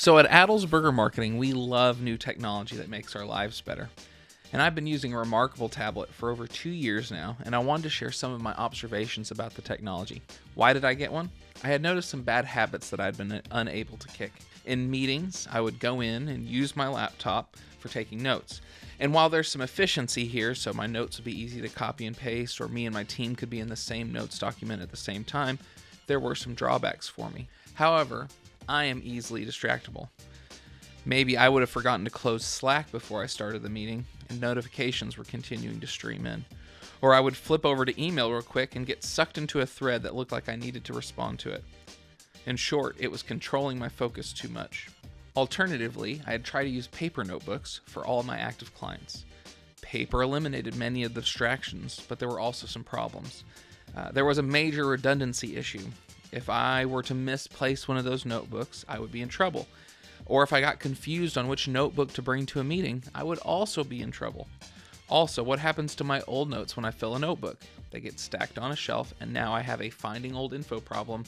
So at Adelsberger Marketing, we love new technology that makes our lives better. And I've been using a Remarkable tablet for over 2 years now, and I wanted to share some of my observations about the technology. Why did I get one? I had noticed some bad habits that I'd been unable to kick. In meetings, I would go in and use my laptop for taking notes. And while there's some efficiency here, so my notes would be easy to copy and paste, or me and my team could be in the same notes document at the same time, there were some drawbacks for me. However, I am easily distractible. Maybe I would have forgotten to close Slack before I started the meeting, and notifications were continuing to stream in. Or I would flip over to email real quick and get sucked into a thread that looked like I needed to respond to it. In short, it was controlling my focus too much. Alternatively, I had tried to use paper notebooks for all of my active clients. Paper eliminated many of the distractions, but there were also some problems. There was a major redundancy issue. If I were to misplace one of those notebooks, I would be in trouble. Or if I got confused on which notebook to bring to a meeting, I would also be in trouble. Also, what happens to my old notes when I fill a notebook? They get stacked on a shelf, and now I have a finding old info problem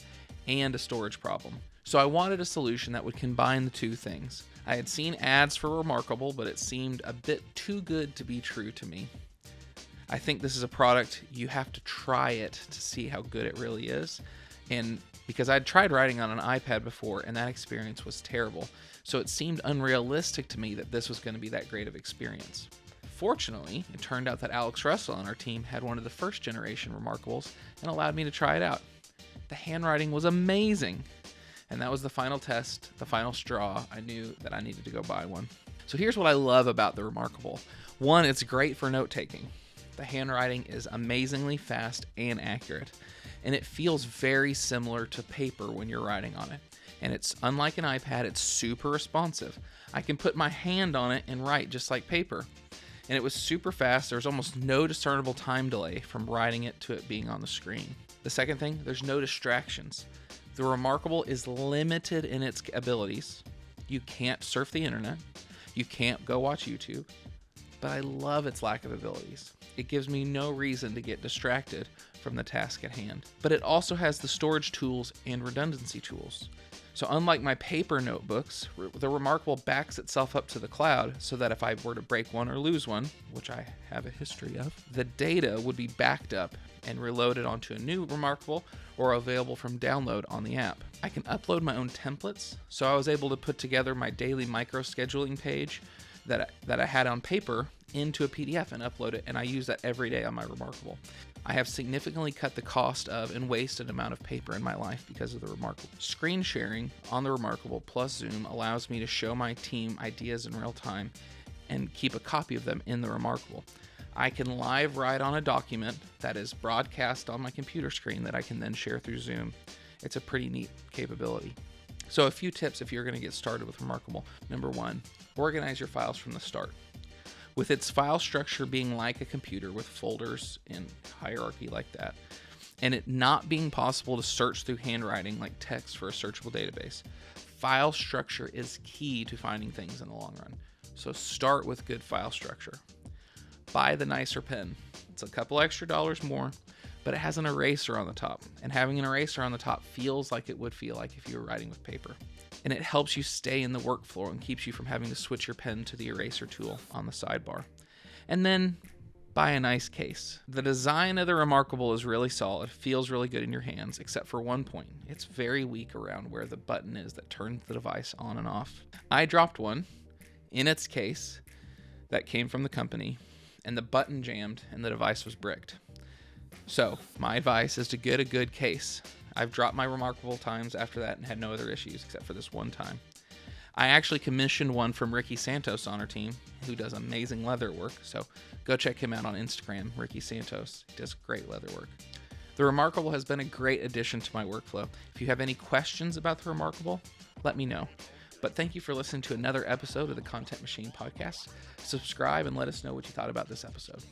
and a storage problem. So I wanted a solution that would combine the two things. I had seen ads for Remarkable, but it seemed a bit too good to be true to me. I think this is a product you have to try it to see how good it really is. And because I'd tried writing on an iPad before, and that experience was terrible, so it seemed unrealistic to me that this was going to be that great of experience. Fortunately, it turned out that Alex Russell on our team had one of the first generation Remarkables and allowed me to try it out. The handwriting was amazing, and that was the final test, the final straw. I knew that I needed to go buy one. So here's what I love about the Remarkable. One, it's great for note-taking. The handwriting is amazingly fast and accurate, and it feels very similar to paper when you're writing on it. And it's unlike an iPad, it's super responsive. I can put my hand on it and write just like paper. And it was super fast. There was almost no discernible time delay from writing it to it being on the screen. The second thing, there's no distractions. The Remarkable is limited in its abilities. You can't surf the internet. You can't go watch YouTube. But I love its lack of abilities. It gives me no reason to get distracted from the task at hand. But it also has the storage tools and redundancy tools. So unlike my paper notebooks, the Remarkable backs itself up to the cloud so that if I were to break one or lose one, which I have a history of, the data would be backed up and reloaded onto a new Remarkable or available from download on the app. I can upload my own templates, so I was able to put together my daily micro-scheduling page that I had on paper into a PDF and upload it, and I use that every day on my Remarkable. I have significantly cut the cost of and wasted amount of paper in my life because of the Remarkable. Screen sharing on the Remarkable plus Zoom allows me to show my team ideas in real time and keep a copy of them in the Remarkable. I can live write on a document that is broadcast on my computer screen that I can then share through Zoom. It's a pretty neat capability. So a few tips if you're going to get started with Remarkable. Number one, organize your files from the start. With its file structure being like a computer with folders and hierarchy like that, and it not being possible to search through handwriting like text for a searchable database, file structure is key to finding things in the long run. So start with good file structure. Buy the nicer pen. It's a couple extra dollars more, but it has an eraser on the top, and having an eraser on the top feels like it would feel like if you were writing with paper. And it helps you stay in the workflow and keeps you from having to switch your pen to the eraser tool on the sidebar. And then buy a nice case. The design of the Remarkable is really solid, feels really good in your hands, except for one point. It's very weak around where the button is that turns the device on and off. I dropped one in its case that came from the company, and the button jammed and the device was bricked. So my advice is to get a good case. I've dropped my Remarkable times after that and had no other issues except for this one time. I actually commissioned one from Ricky Santos on our team, who does amazing leather work, so go check him out on Instagram, Ricky Santos. He does great leather work. The Remarkable has been a great addition to my workflow. If you have any questions about the Remarkable, let me know. But thank you for listening to another episode of the Content Machine Podcast. Subscribe and let us know what you thought about this episode.